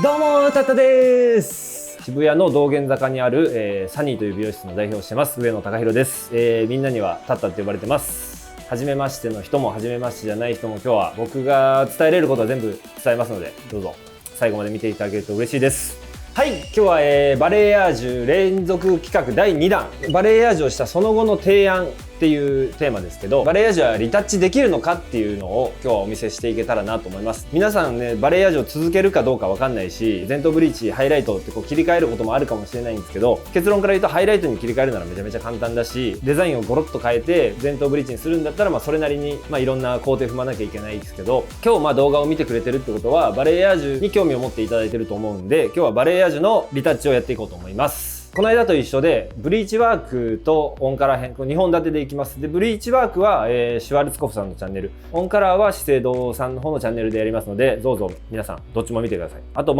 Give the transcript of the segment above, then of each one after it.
どうもタッタです。渋谷の道玄坂にある、サニーという美容室の代表をしてます上野貴弘です。みんなにはタッタって呼ばれてます。初めましての人も初めましてじゃない人も今日は僕が伝えれることは全部伝えますので、どうぞ最後まで見ていただけると嬉しいです。はい、今日は、バレエヤージュ連続企画第2弾バレエヤージュをしたその後の提案っていうテーマですけど、バレエヤージュはリタッチできるのかっていうのを今日はお見せしていけたらなと思います。皆さんね、バレエヤージュを続けるかどうかわかんないし、前頭ブリーチハイライトってこう切り替えることもあるかもしれないんですけど、結論から言うとハイライトに切り替えるならめちゃめちゃ簡単だし、デザインをゴロッと変えて前頭ブリーチにするんだったらそれなりにいろんな工程踏まなきゃいけないですけど、今日動画を見てくれてるってことはバレエヤージュに興味を持っていただいてると思うんで、今日はバレエヤージュのリタッチをやっていこうと思います。この間と一緒でブリーチワークとオンカラー編2本立てでいきます。でブリーチワークは、シュワルツコフさんのチャンネル、オンカラーは資生堂さんの方のチャンネルでやりますので、どうぞ皆さんどっちも見てください。あと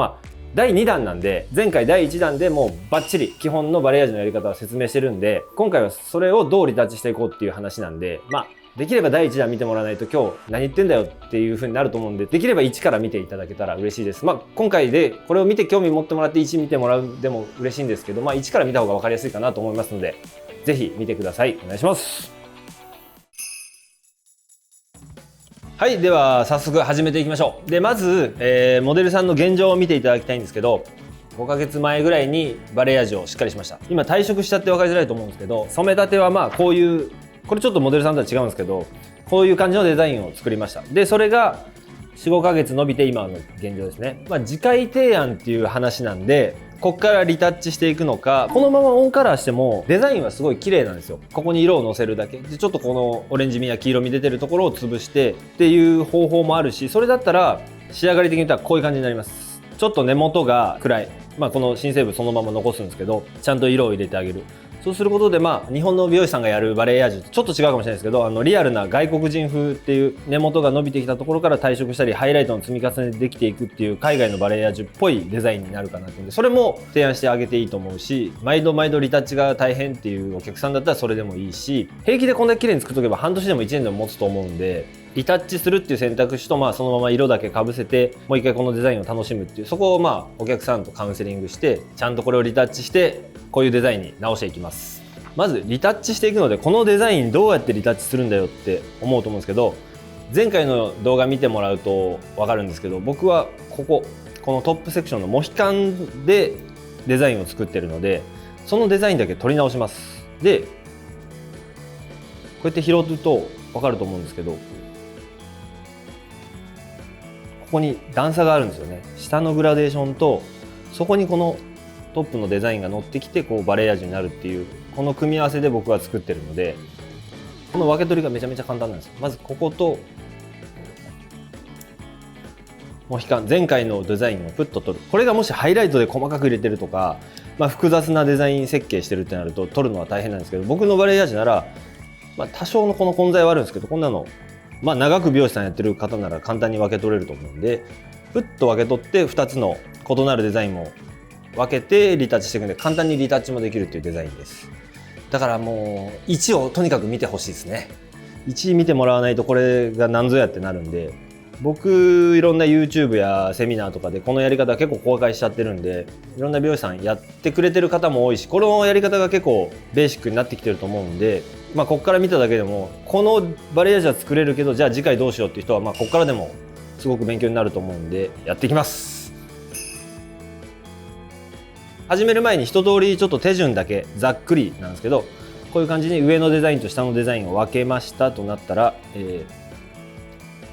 第2弾なんで、前回第1弾でもうバッチリ基本のバレエヤージュのやり方を説明してるんで、今回はそれをどうリタッチしていこうっていう話なんで、できれば第1弾見てもらわないと今日何言ってんだよっていう風になると思うんで、できれば1から見ていただけたら嬉しいです。今回でこれを見て興味持ってもらって1見てもらうでも嬉しいんですけど、1から見た方が分かりやすいかなと思いますので、ぜひ見てください。お願いします。はい、では早速始めていきましょう。でまず、モデルさんの現状を見ていただきたいんですけど、5ヶ月前ぐらいにバレエヤージュをしっかりしました。今退職しちゃって分かりづらいと思うんですけど、染めたてはこういう、これちょっとモデルさんとは違うんですけど、こういう感じのデザインを作りました。でそれが 4,5 ヶ月伸びて今の現状ですね。次回提案っていう話なんで、ここからリタッチしていくのか、このままオンカラーしてもデザインはすごい綺麗なんですよ。ここに色をのせるだけで、ちょっとこのオレンジ味や黄色味出てるところを潰してっていう方法もあるし、それだったら仕上がり的に言ったらこういう感じになります。ちょっと根元が暗い、この新成分そのまま残すんですけど、ちゃんと色を入れてあげる。そうすることで日本の美容師さんがやるバレエヤージュとちょっと違うかもしれないですけど、リアルな外国人風っていう根元が伸びてきたところから退色したりハイライトの積み重ねでできていくっていう海外のバレエヤージュっぽいデザインになるかなと思うんで、それも提案してあげていいと思うし、毎度毎度リタッチが大変っていうお客さんだったらそれでもいいし、平気でこんだけ綺麗に作っとけば半年でも1年でも持つと思うんで、リタッチするっていう選択肢とそのまま色だけかぶせてもう一回このデザインを楽しむっていう、そこをお客さんとカウンセリングしてちゃんとこれをリタッチしてこういうデザインに直していきます。まずリタッチしていくので、このデザインどうやってリタッチするんだよって思うと思うんですけど、前回の動画見てもらうと分かるんですけど、僕はこのトップセクションのモヒカンでデザインを作ってるので、そのデザインだけ取り直します。でこうやって拾うと分かると思うんですけど、ここに段差があるんですよね。下のグラデーションとそこにこのトップのデザインが乗ってきてバレエヤージュになるっていう、この組み合わせで僕は作ってるので、この分け取りがめちゃめちゃ簡単なんですよ。まずこことモヒカン、前回のデザインをプッと取る。これがもしハイライトで細かく入れてるとか、複雑なデザイン設計してるってなると取るのは大変なんですけど、僕のバレエヤージュなら、多少のこの混在はあるんですけど、こんなの長く美容師さんやってる方なら簡単に分け取れると思うんで、プッと分け取って2つの異なるデザインも分けてリタッチしていくんで、簡単にリタッチもできるっていうデザインです。だからもう1をとにかく見てほしいですね。1見てもらわないとこれが何ぞやってなるんで、僕いろんな YouTube やセミナーとかでこのやり方結構公開しちゃってるんで、いろんな美容師さんやってくれてる方も多いし、このやり方が結構ベーシックになってきてると思うんで、ここから見ただけでもこのバレエヤージュは作れるけど、じゃあ次回どうしようっていう人はここからでもすごく勉強になると思うんでやっていきます。始める前に一通りちょっと手順だけざっくりなんですけど、こういう感じに上のデザインと下のデザインを分けましたとなったら、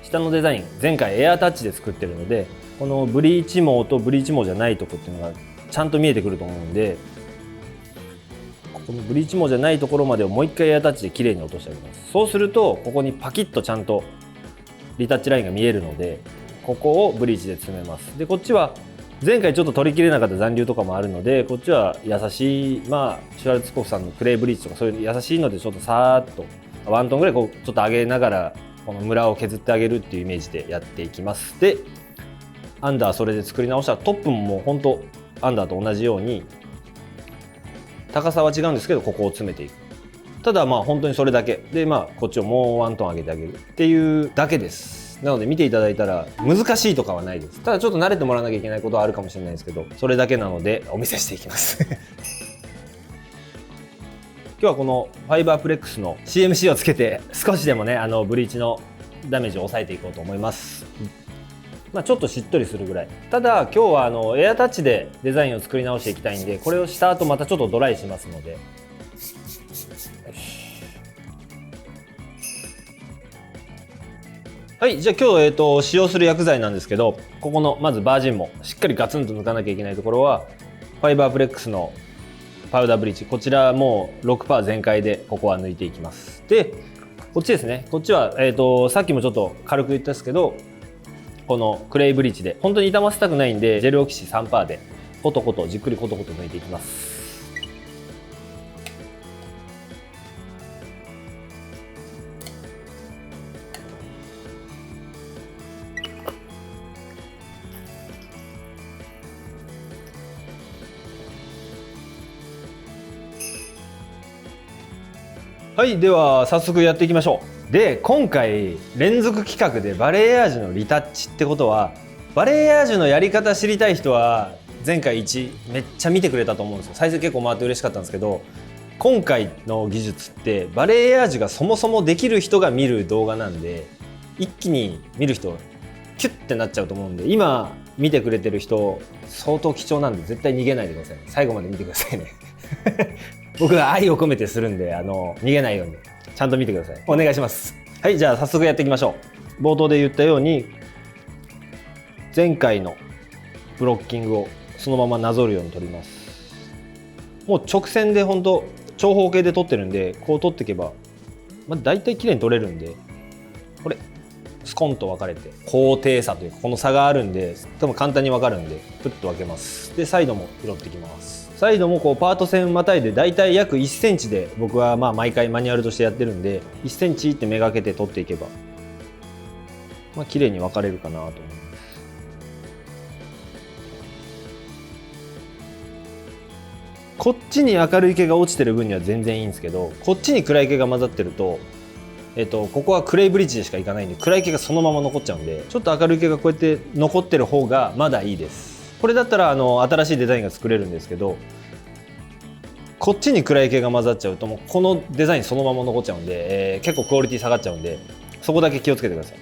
下のデザイン前回エアタッチで作ってるので、このブリーチ毛とブリーチ毛じゃないとこっていうのがちゃんと見えてくると思うんで、ここのブリーチ毛じゃないところまでをもう一回エアタッチで綺麗に落としてあげます。そうするとここにパキッとちゃんとリタッチラインが見えるので、ここをブリーチで詰めます。でこっちは前回ちょっと取りきれなかった残留とかもあるので、こっちは優しいシュワルツコフさんのクレイブリーチとかそういう優しいので、ちょっとさーっとワントンぐらいちょっと上げながらこのムラを削ってあげるっていうイメージでやっていきます。でアンダーそれで作り直したら、トップももうほんとアンダーと同じように高さは違うんですけど、ここを詰めていく。ただ本当にそれだけでこっちをもうワントン上げてあげるっていうだけです。なので見ていただいたら難しいとかはないです。ただちょっと慣れてもらわなきゃいけないことはあるかもしれないですけど、それだけなのでお見せしていきます今日はこのファイバープレックスの CMC をつけて少しでもねブリーチのダメージを抑えていこうと思います。ちょっとしっとりするぐらい。ただ今日はエアタッチでデザインを作り直していきたいんで、これをした後またちょっとドライしますので。はい、じゃあ今日、使用する薬剤なんですけど、ここのまずバージンもしっかりガツンと抜かなきゃいけないところはファイバープレックスのパウダーブリーチ、こちらもう 6% 全開でここは抜いていきます。でこっちですね、こっちは、さっきもちょっと軽く言ったんですけど、このクレイブリーチで本当に傷ませたくないんでジェルオキシ 3% でコトコトじっくりコトコト抜いていきます。はい、では早速やっていきましょう。で今回連続企画でバレエアージュのリタッチってことは、バレエアージュのやり方知りたい人は前回1めっちゃ見てくれたと思うんですよ。再生結構回って嬉しかったんですけど、今回の技術ってバレエアージュがそもそもできる人が見る動画なんで、一気に見る人キュッてなっちゃうと思うんで、今見てくれてる人相当貴重なんで絶対逃げないでください。最後まで見てくださいね僕が愛を込めてするんで逃げないようにちゃんと見てください。お願いします。はい、じゃあ早速やっていきましょう。冒頭で言ったように前回のブロッキングをそのままなぞるように取ります。もう直線で本当長方形で取ってるんで、こう取っていけば、大体綺麗に取れるんで、これスコンと分かれて高低差というかこの差があるんで多分簡単に分かるんでプッと分けます。でサイドも拾ってきます。サイドもこうパート線またいでだいたい約1センチで僕は毎回マニュアルとしてやってるんで、1センチってめがけて取っていけば綺麗に分かれるかなと思います。こっちに明るい毛が落ちてる分には全然いいんですけど、こっちに暗い毛が混ざってるとここはクレイブリッジでしかいかないんで、暗い毛がそのまま残っちゃうんで、ちょっと明るい毛がこうやって残ってる方がまだいいです。これだったら新しいデザインが作れるんですけど、こっちに暗い毛が混ざっちゃうともうこのデザインそのまま残っちゃうんで、結構クオリティ下がっちゃうんで、そこだけ気をつけてください。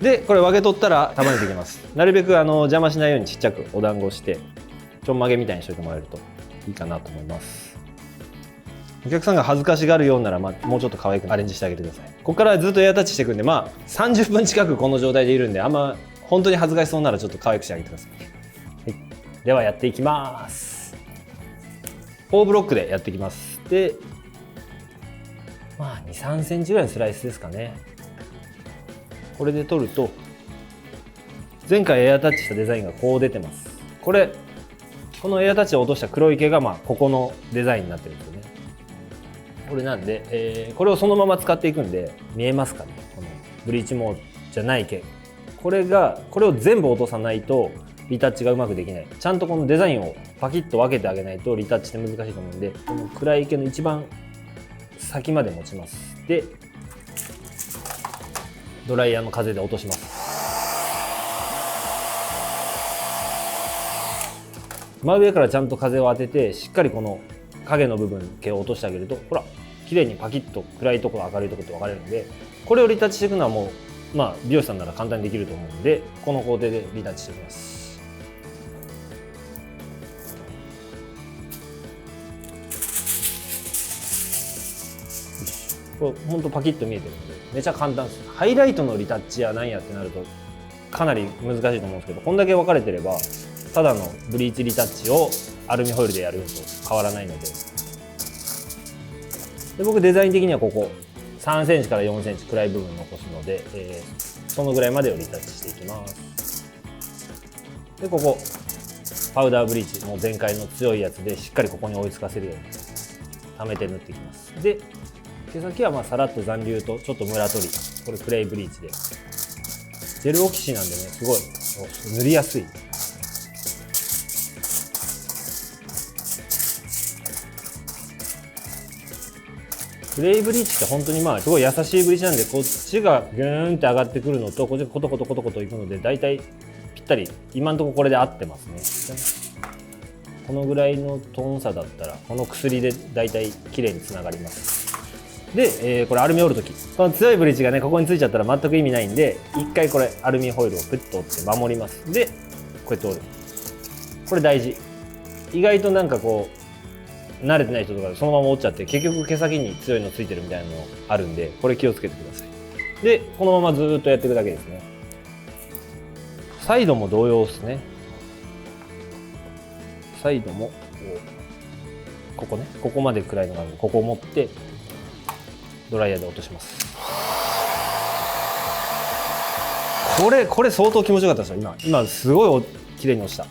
でこれ分け取ったら束ねていきます。なるべく邪魔しないようにちっちゃくお団子してちょんまげみたいにしておいてもらえるといいかなと思います。お客さんが恥ずかしがるようなら、もうちょっと可愛くアレンジしてあげてください。ここからずっとエアタッチしていくんで、30分近くこの状態でいるんで、本当に恥ずかしそうならちょっと可愛くしてあげてください。はい、ではやっていきます。4ブロックでやっていきます。で2、3センチぐらいのスライスですかね。これで取ると前回エアタッチしたデザインがこう出てます。このエアタッチで落とした黒い毛がここのデザインになってるんですよね。これなんで、これをそのまま使っていくんで、見えますかね、このブリーチモードじゃない毛、これを全部落とさないとリタッチがうまくできない。ちゃんとこのデザインをパキッと分けてあげないとリタッチって難しいと思うんで、この暗い毛の一番先まで持ちます。でドライヤーの風で落とします。真上からちゃんと風を当てて、しっかりこの影の部分毛を落としてあげると、ほら綺麗にパキッと暗いところ明るいところって分かれるんで、これをリタッチしていくのはもう美容師さんなら簡単にできると思うんで、この工程でリタッチしていきます。これほんとパキッと見えてるんでめちゃ簡単です。ハイライトのリタッチやなんやってなるとかなり難しいと思うんですけど、こんだけ分かれてればただのブリーチリタッチをアルミホイルでやるのと変わらないので、僕デザイン的にはここ3センチから4センチ暗い部分残すので、そのぐらいまでをリタッチしていきます。でここパウダーブリーチもう全開の強いやつでしっかりここに追いつかせるように溜めて塗っていきます。で毛先はさらっと残留とちょっとムラ取り、これクレイブリーチでジェルオキシなんでね、すごい塗りやすい。グレイブリーチって本当にまあすごい優しいブリーチなんで、こっちがギューンって上がってくるのとこっちがコトコトコトコトいくので、だいたいぴったり今のところこれで合ってますね。このぐらいのトーン差だったらこの薬でだいたい綺麗につながります。で、これアルミ折るとき、この強いブリーチがねここについちゃったら全く意味ないんで、一回これアルミホイルをプッと折って守ります。でこうやって折る、これ大事。意外となんかこう慣れてない人とかでそのまま折っちゃって結局毛先に強いのついてるみたいなのあるんで、これ気をつけてください。でこのままずーっとやっていくだけですね。サイドも同様ですね。サイドもここね、ここまで暗いのがあるので、ここを持ってドライヤーで落とします。これ相当気持ちよかったですよ。今すごい綺麗に落ちた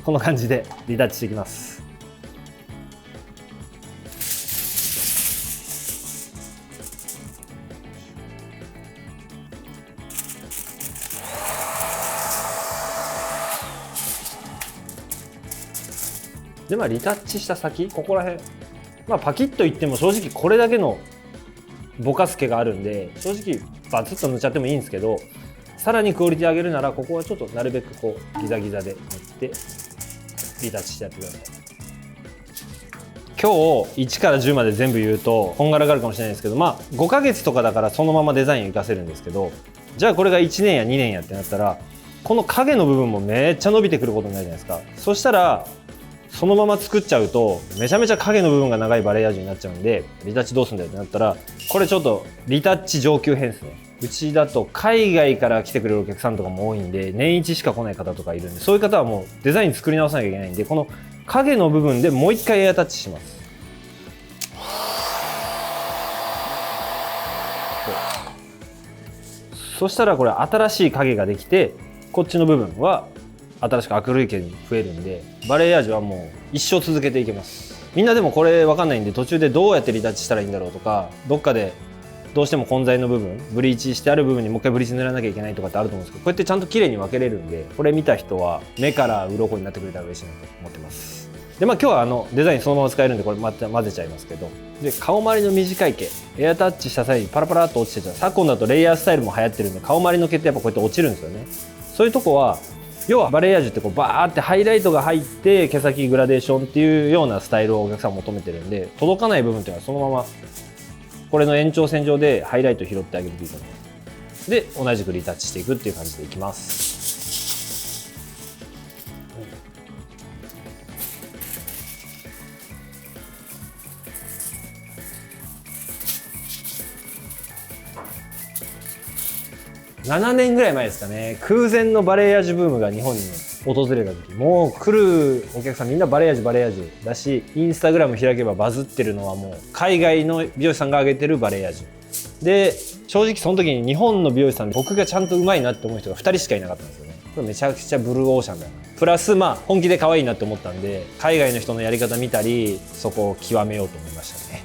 この感じでリタッチしていきます。でリタッチした先、ここら辺、パキッといっても正直これだけのぼかす毛があるんで、正直バツッと塗っちゃってもいいんですけど、さらにクオリティ上げるならここはちょっとなるべくこうギザギザで塗ってリタッチしてやってください。今日1から10まで全部言うとこんがらがるかもしれないですけど、5ヶ月とかだからそのままデザイン活かせるんですけど、じゃあこれが1年や2年やってなったらこの影の部分もめっちゃ伸びてくることになるじゃないですか。そしたらそのまま作っちゃうとめちゃめちゃ影の部分が長いバレエヤージュになっちゃうんで、リタッチどうすんだよってなったら、これちょっとリタッチ上級編ですね。うちだと海外から来てくれるお客さんとかも多いんで、年一しか来ない方とかいるんで、そういう方はもうデザイン作り直さなきゃいけないんで、この影の部分でもう一回エアタッチします。そしたらこれ新しい影ができて、こっちの部分は新しく明るい毛に増えるんで、バレエヤージュはもう一生続けていけます。みんなでもこれ分かんないんで、途中でどうやってリタッチしたらいいんだろうとか、どっかでどうしても混在の部分、ブリーチしてある部分にもう一回ブリーチ塗らなきゃいけないとかってあると思うんですけど、こうやってちゃんと綺麗に分けれるんで、これ見た人は目から鱗になってくれたら嬉しいなと思ってます。で今日はデザインそのまま使えるんで、これまた混ぜちゃいますけど、で顔周りの短い毛、エアタッチした際にパラパラっと落ちてた、昨今だとレイヤースタイルも流行ってるんで、顔周りの毛ってやっぱこうやって落ちるんですよね。そういうとこは要はバレエヤージュってこうバーってハイライトが入って毛先グラデーションっていうようなスタイルをお客さん求めてるんで、届かない部分っていうのはそのままこれの延長線上でハイライト拾ってあげるといいと思います。で同じくリタッチしていくっていう感じでいきます。7年ぐらい前ですかね、空前のバレエヤージュブームが日本に訪れた時、もう来るお客さんみんなバレエヤージュだし、インスタグラム開けばバズってるのはもう海外の美容師さんが上げてるバレエヤージュで、正直その時に日本の美容師さんで僕がちゃんとうまいなって思う人が2人しかいなかったんですよね。これめちゃくちゃブルーオーシャンだな、プラス本気で可愛いなって思ったんで、海外の人のやり方見たりそこを極めようと思いましたね。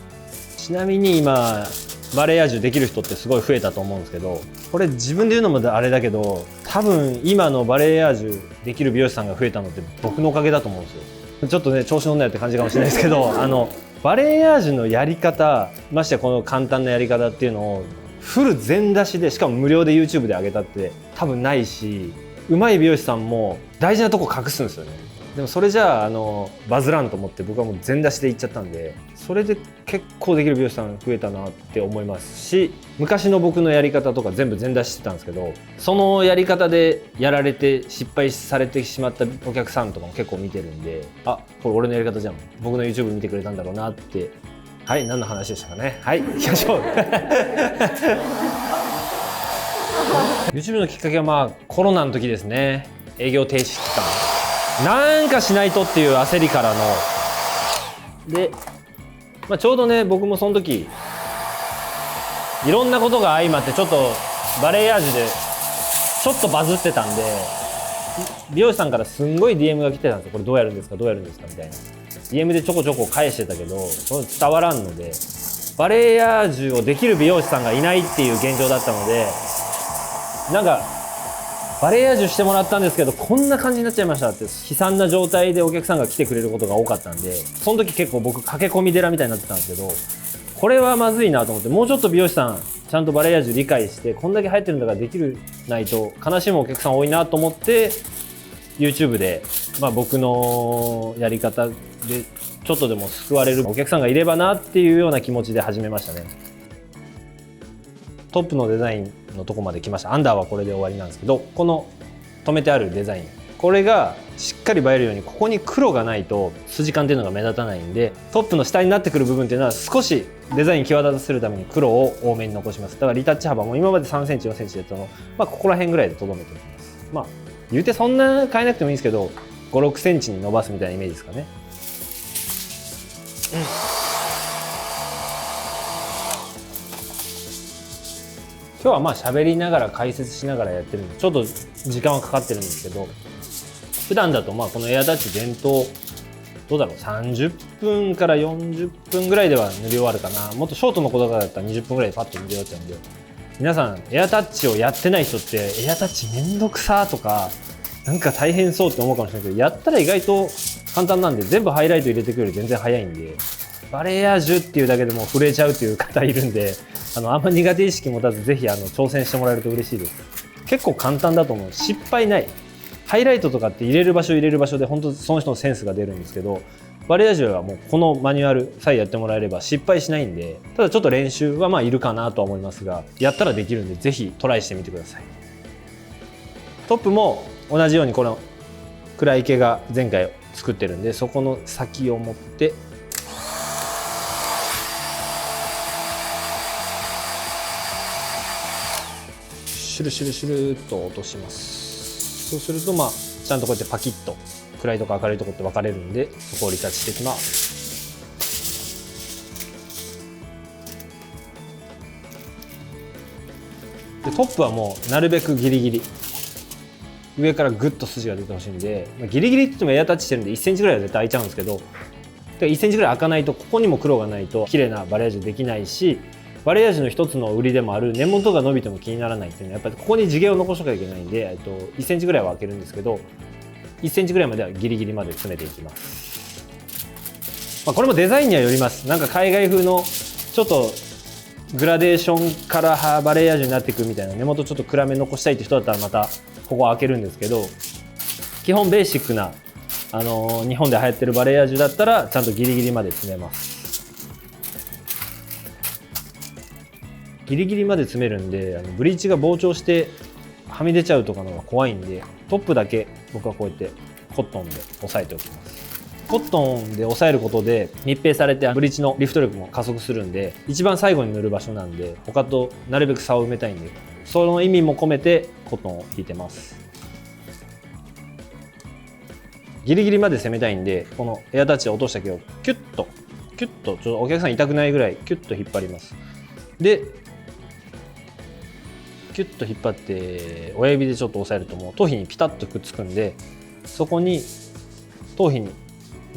ちなみに今バレエヤージュできる人ってすごい増えたと思うんですけど、これ自分で言うのもあれだけど、多分今のバレエヤージュできる美容師さんが増えたのって僕のおかげだと思うんですよ。ちょっとね調子乗んないって感じかもしれないですけどバレエヤージュのやり方、ましてやこの簡単なやり方っていうのをフル全出しで、しかも無料で YouTube で上げたって多分ないし、上手い美容師さんも大事なとこ隠すんですよね。でもそれじゃあバズらんと思って、僕はもう全出しでいっちゃったんで、それで結構できる美容師さん増えたなって思いますし、昔の僕のやり方とか全部全出ししてたんですけど、そのやり方でやられて失敗されてしまったお客さんとかも結構見てるんで、あ、これ俺のやり方じゃん、僕の YouTube 見てくれたんだろうなって。はい、何の話でしたかね。はい、行きましょうYouTube のきっかけはコロナの時ですね。営業停止期間、なんかしないとっていう焦りからので、ちょうどね僕もその時いろんなことが相まって、ちょっとバレエヤージュでちょっとバズってたんで、美容師さんからすんごい DM が来てたんですよ。これどうやるんですかどうやるんですかみたいな DM でちょこちょこ返してたけど、その伝わらんので、バレエヤージュをできる美容師さんがいないっていう現状だったので、なんかバレエヤージュしてもらったんですけどこんな感じになっちゃいましたって悲惨な状態でお客さんが来てくれることが多かったんで、その時結構僕駆け込み寺みたいになってたんですけど、これはまずいなと思って、もうちょっと美容師さんちゃんとバレエ味理解して、こんだけ流行ってるんだからできるないと悲しむお客さん多いなと思って YouTube で、僕のやり方でちょっとでも救われるお客さんがいればなっていうような気持ちで始めましたね。トップのデザインのとこまで来ました。アンダーはこれで終わりなんですけど、この止めてあるデザイン、これがしっかり映えるように、ここに黒がないと筋感っていうのが目立たないんで、トップの下になってくる部分っていうのは少しデザイン際立たせるために黒を多めに残します。だからリタッチ幅も今まで3センチ4センチでやったの、ここら辺ぐらいでとどめておきます。言うてそんな変えなくてもいいんですけど、5、6センチに伸ばすみたいなイメージですかね。今日は喋りながら解説しながらやってるんで、ちょっと時間はかかってるんですけど、普段だとこのエアタッチ伝統どうだろう、30分から40分ぐらいでは塗り終わるかな。もっとショートの子とかだったら20分ぐらいでパッと塗り終わっちゃうんで、皆さんエアタッチをやってない人ってエアタッチめんどくさとかなんか大変そうって思うかもしれないけど、やったら意外と簡単なんで、全部ハイライト入れてくるより全然早いんで、バレエアージュっていうだけでもう震えちゃうっていう方いるんで、あんま苦手意識持たずぜひ挑戦してもらえると嬉しいです。結構簡単だと思う。失敗ない。ハイライトとかって入れる場所で本当その人のセンスが出るんですけど、バレエアージュはもうこのマニュアルさえやってもらえれば失敗しないんで、ただちょっと練習はいるかなとは思いますが、やったらできるんでぜひトライしてみてください。トップも同じようにこの暗い毛が前回作ってるんで、そこの先を持ってシュルシュルシュルっと落とします。そうするとちゃんとこうやってパキッと暗いとこ明るいとこって分かれるんで、そこをリタッチしていきます。でトップはもうなるべくギリギリ上からグッと筋が出てほしいんで、ギリギリって言ってもエアタッチしてるんで1センチぐらいは絶対開いちゃうんですけど、1センチぐらい開かないと、ここにも黒がないと綺麗なバレエアージュできないし、バレエアージュの一つの売りでもある根元が伸びても気にならないっていうのはやっぱりここに地毛を残しとかなきゃいけないんで、1センチぐらいは開けるんですけど、1センチぐらいまではギリギリまで詰めていきます。これもデザインにはよります。なんか海外風のちょっとグラデーションからバレエアージュになっていくみたいな、根元ちょっと暗め残したいって人だったらまたここ開けるんですけど、基本ベーシックな日本で流行ってるバレエアージュだったらちゃんとギリギリまで詰めます。ギリギリまで詰めるんで、ブリーチが膨張してはみ出ちゃうとかのが怖いんで、トップだけ僕はこうやってコットンで押さえておきます。コットンで押さえることで密閉されてブリーチのリフト力も加速するんで、一番最後に塗る場所なんで他となるべく差を埋めたいんで、その意味も込めてコットンを引いてます。ギリギリまで攻めたいんで、このエアタッチで落とした毛をキュッとちょっとお客さん痛くないぐらいキュッと引っ張ります。でキュッと引っ張って親指でちょっと押さえるともう頭皮にピタッとくっつくんで、そこに頭皮に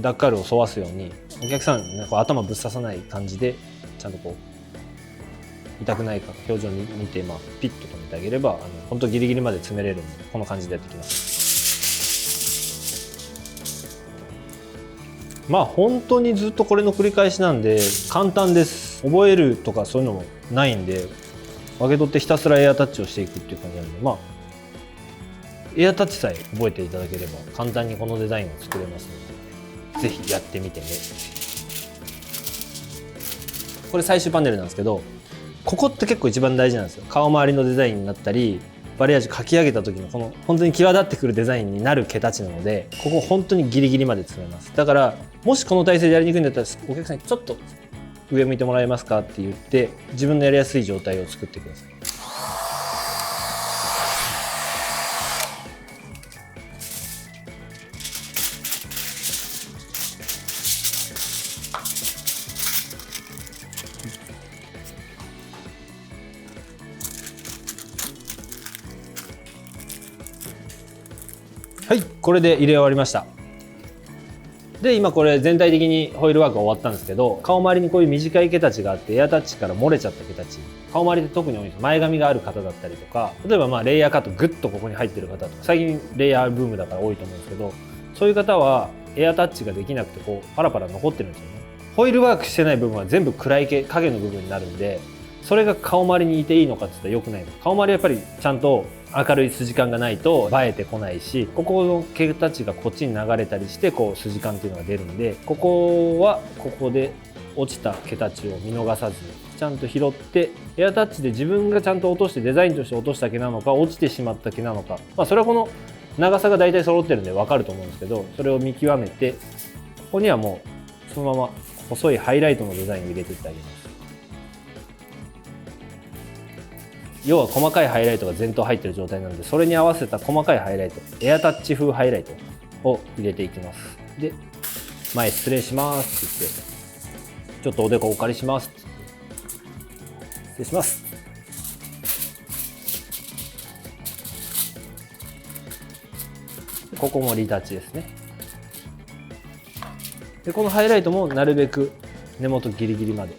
ダッカールを沿わすように、お客さんに頭ぶっ刺さない感じでちゃんとこう痛くないか表情に見て、ピッと止めてあげれば本当ギリギリまで詰めれるんで、この感じでやっていきます。本当にずっとこれの繰り返しなんで簡単です。覚えるとかそういうのもないんで、分け取ってひたすらエアタッチをしていくっていう感じなんで、エアタッチさえ覚えていただければ簡単にこのデザインを作れますので、ぜひやってみてね。これ最終パネルなんですけど、ここって結構一番大事なんですよ。顔周りのデザインになったり、バレエアージュ描き上げた時のこの本当に際立ってくるデザインになる毛たちなので、ここ本当にギリギリまで詰めます。だからもしこの体勢でやりにくいんだったら、お客さんにちょっと上向いてもらえますかって言って自分のやりやすい状態を作ってください。はい、これで入れ終わりました。で今これ全体的にホイールワークが終わったんですけど、顔周りにこういう短い毛たちがあって、エアタッチから漏れちゃった毛たち、顔周りで特に多いんです。前髪がある方だったりとか、例えばレイヤーカットグッとここに入ってる方とか、最近レイヤーブームだから多いと思うんですけど、そういう方はエアタッチができなくてこうパラパラ残ってるんですよね。ホイールワークしてない部分は全部暗い影の部分になるんで、それが顔周りにいていいのかって言ったら良くないの。顔周りはやっぱりちゃんと明るい筋感がないと映えてこないし、ここの毛たちがこっちに流れたりしてこう筋感っていうのが出るんで、ここはここで落ちた毛たちを見逃さずにちゃんと拾って、エアタッチで自分がちゃんと落としてデザインとして落とした毛なのか落ちてしまった毛なのか、それはこの長さが大体揃ってるんで分かると思うんですけど、それを見極めて、ここにはもうそのまま細いハイライトのデザインを入れていってあげます。要は細かいハイライトが前頭入ってる状態なので、それに合わせた細かいハイライト、エアタッチ風ハイライトを入れていきます。で、前失礼しますって言って、ちょっとおでこお借りしますって言って、失礼します。ここもリタッチですね。で、このハイライトもなるべく根元ギリギリまで。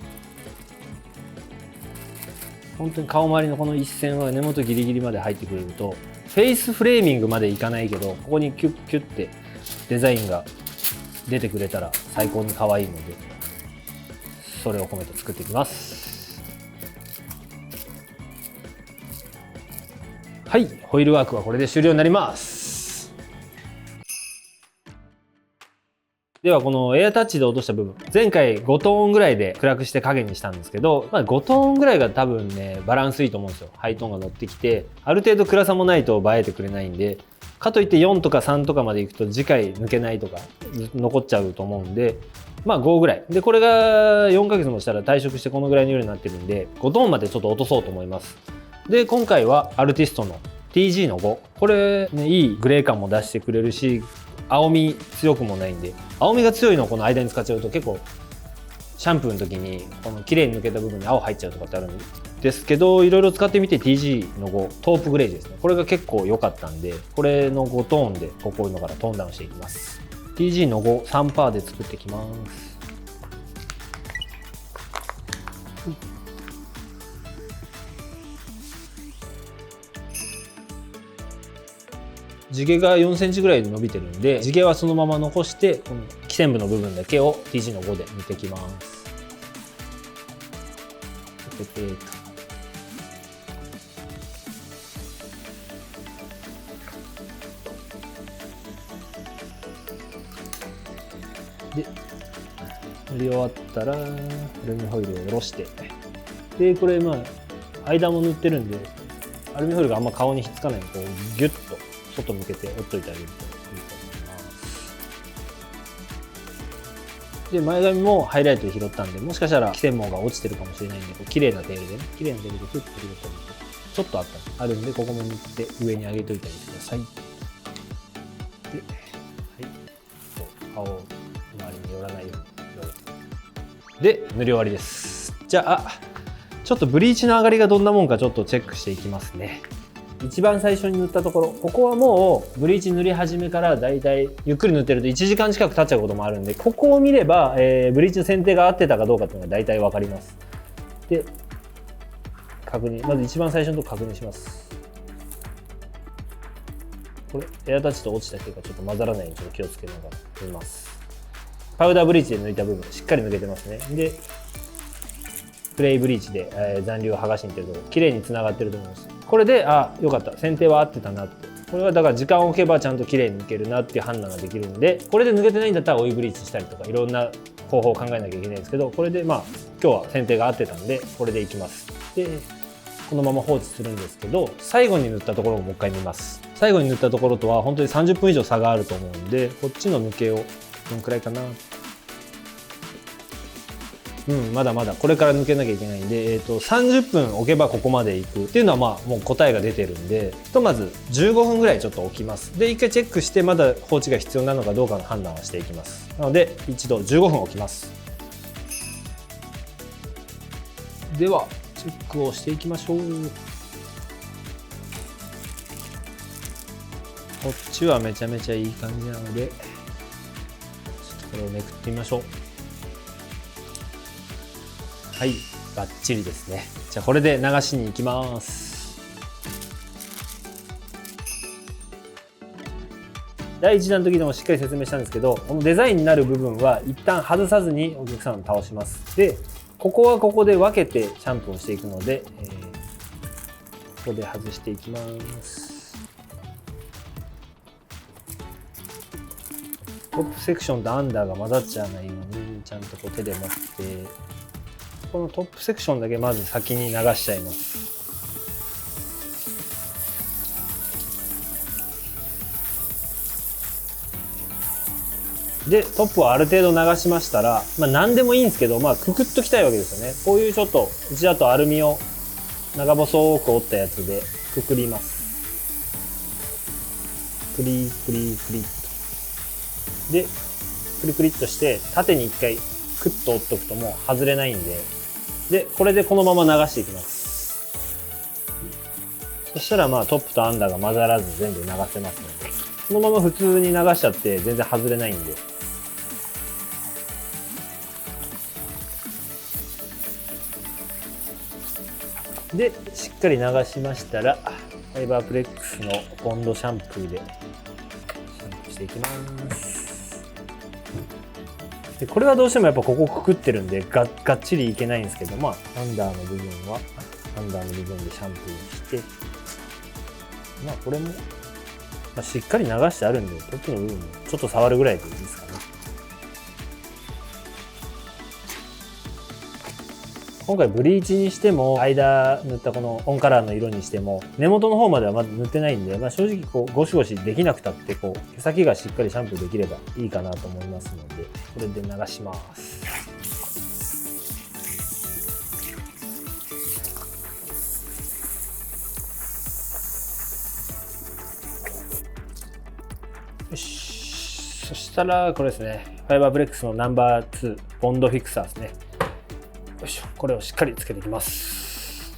本当に顔周りのこの一線は根元ギリギリまで入ってくれると、フェイスフレーミングまでいかないけど、ここにキュッキュッてデザインが出てくれたら最高に可愛いので、それを込めて作っていきます。はい、ホイールワークはこれで終了になります。ではこのエアタッチで落とした部分、前回5トーンぐらいで暗くして影にしたんですけど、5トーンぐらいが多分ねバランスいいと思うんですよ。ハイトーンが乗ってきて、ある程度暗さもないと映えてくれないんで、かといって4とか3とかまでいくと次回抜けないとか残っちゃうと思うんで、5ぐらいで、これが4ヶ月もしたら退職してこのぐらいの色になってるんで、5トーンまでちょっと落とそうと思います。で、今回はアルティストの TG の5、これねいいグレー感も出してくれるし、青み強くもないんで、青みが強いのをこの間に使っちゃうと結構シャンプーの時にこの綺麗に抜けた部分に青入っちゃうとかってあるんですけど、いろいろ使ってみて TG の5トープグレージですね、これが結構良かったんで、これの5トーンでこういうのからトーンダウンしていきます。 TG の5 3% で作っていきます。地毛が4センチぐらいで伸びてるんで、地毛はそのまま残して、この基線部の部分だけを TG の5で抜いていきます。で、塗り終わったらアルミホイルを下ろして、でこれ間も塗ってるんで、アルミホイルがあんま顔にひっつかないようにこうギュッと外向けて折っといてあげるといいと思います。で、前髪もハイライトで拾ったんで、もしかしたら基線毛が落ちてるかもしれないんで、綺麗なテールでね、綺麗なテールでフッと拾ってあげると、ちょっとあるんで、ここも塗って上に上げといてあげてください。で、顔周りに寄らないようにで塗り終わりです。じゃあちょっとブリーチの上がりがどんなもんかちょっとチェックしていきますね。一番最初に塗ったところ、ここはもうブリーチ塗り始めからだいたいゆっくり塗ってると1時間近く経っちゃうこともあるんで、ここを見れば、ブリーチの選定が合ってたかどうかっていうのが大体分かります。で、確認、まず一番最初のとこ確認します。これエアタッチと落ちた毛がちょっと混ざらないようにちょっと気をつけながら塗ります。パウダーブリーチで抜いた部分しっかり抜けてますね。でクレイブリーチで、残留を剥がしにいってるところ綺麗につながってると思います。これでよかった、選定は合ってたなって、これはだから時間を置けばちゃんと綺麗に抜けるなっていう判断ができるんで、これで抜けてないんだったら追いブリーチしたりとかいろんな方法を考えなきゃいけないんですけど、これで今日は選定が合ってたんでこれでいきます。でこのまま放置するんですけど、最後に塗ったところをもう一回見ます。最後に塗ったところとは本当に30分以上差があると思うんで、こっちの抜けをどのくらいかな、まだまだこれから抜けなきゃいけないんで、30分置けばここまでいくっていうのはもう答えが出てるんで、ひとまず15分ぐらいちょっと置きます。で一回チェックしてまだ放置が必要なのかどうかの判断をしていきます。なので一度15分置きます。ではチェックをしていきましょう。こっちはめちゃめちゃいい感じなので、ちょっとこれをめくってみましょう。はい、バッチリですね。じゃあこれで流しに行きます。第1弾の時でもしっかり説明したんですけど、このデザインになる部分は一旦外さずにお客さんを倒します。でここはここで分けてシャンプーをしていくので、ここで外していきます。トップセクションとアンダーが混ざっちゃわないようにちゃんとこう手で持って、このトップセクションだけまず先に流しちゃいます。でトップをある程度流しましたら、何でもいいんですけど、くくっときたいわけですよね。こういうちょっとうちだとアルミを長細く折ったやつでくくります。クリクリクリっとでクリクリっとして縦に1回クッと折っとくともう外れないんで、これでこのまま流していきます。そしたらトップとアンダーが混ざらず全部流せますので、そのまま普通に流しちゃって全然外れないんで。でしっかり流しましたら、ファイバープレックスのボンドシャンプーでシャンプーしていきます。でこれはどうしてもやっぱここくくってるんでがっちりいけないんですけど、アンダーの部分はアンダーの部分でシャンプーして、これも、しっかり流してあるんでトップの部分もちょっと触るぐらいでいいですかね。今回ブリーチにしても間塗ったこのオンカラーの色にしても根元の方まではまだ塗ってないんで、正直こうゴシゴシできなくたって毛先がしっかりシャンプーできればいいかなと思いますので、これで流します。よし、そしたらこれですね、ファイバーブレックスのナンバー2ボンドフィクサーですね。よいしょ、これをしっかりつけていきます。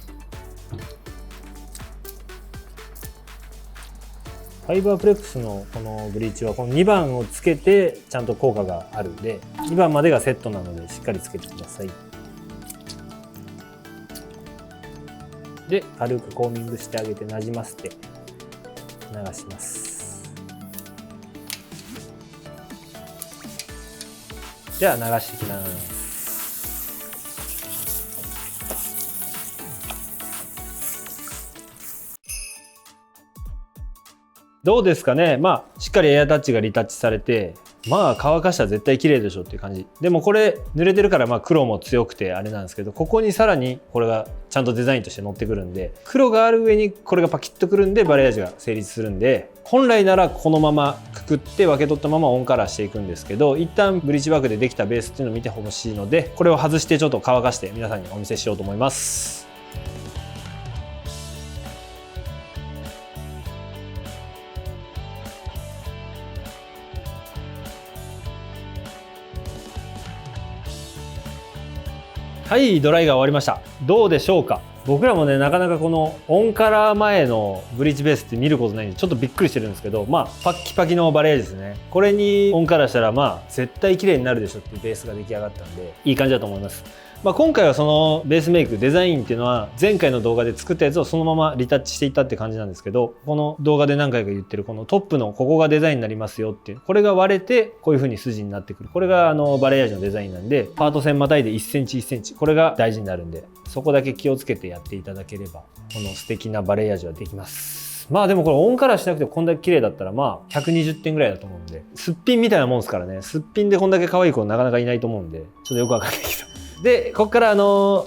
ファイバープレックスのこのブリーチはこの2番をつけてちゃんと効果があるんで、2番までがセットなのでしっかりつけてください。で軽くコーミングしてあげてなじませて流します。じゃあ流していきます。どうですかね。しっかりエアタッチがリタッチされて、乾かしたら絶対綺麗でしょっていう感じ。でもこれ濡れてるから黒も強くてあれなんですけど、ここにさらにこれがちゃんとデザインとして乗ってくるんで、黒がある上にこれがパキッとくるんでバレエ味が成立するんで、本来ならこのままくくって分け取ったままオンカラーしていくんですけど、一旦ブリーチワークでできたベースっていうのを見てほしいので、これを外してちょっと乾かして皆さんにお見せしようと思います。はい、ドライが終わりました。どうでしょうか。僕らもね、なかなかこのオンカラー前のブリーチベースって見ることないんでちょっとびっくりしてるんですけど、パッキパキのバレエですね。これにオンカラーしたら絶対綺麗になるでしょっていうベースが出来上がったんでいい感じだと思います。今回はそのベースメイクデザインっていうのは前回の動画で作ったやつをそのままリタッチしていったって感じなんですけど、この動画で何回か言ってるこのトップのここがデザインになりますよっていう、これが割れてこういう風に筋になってくる、これがバレエ味のデザインなんで、パート線またいで1センチ1センチ、これが大事になるんで、そこだけ気をつけてやっていただければこの素敵なバレエ味はできます。でもこれオンカラーしなくてこんだけ綺麗だったら120点ぐらいだと思うんで、すっぴんみたいなもんですからね。すっぴんでこんだけ可愛い子なかなかいないと思うんで、ちょっとよくわかんないけど。でここから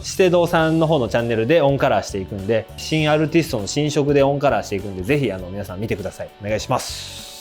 資生堂さんの方のチャンネルでオンカラーしていくんで、新アルティストの新色でオンカラーしていくんで、ぜひ皆さん見てください。お願いします。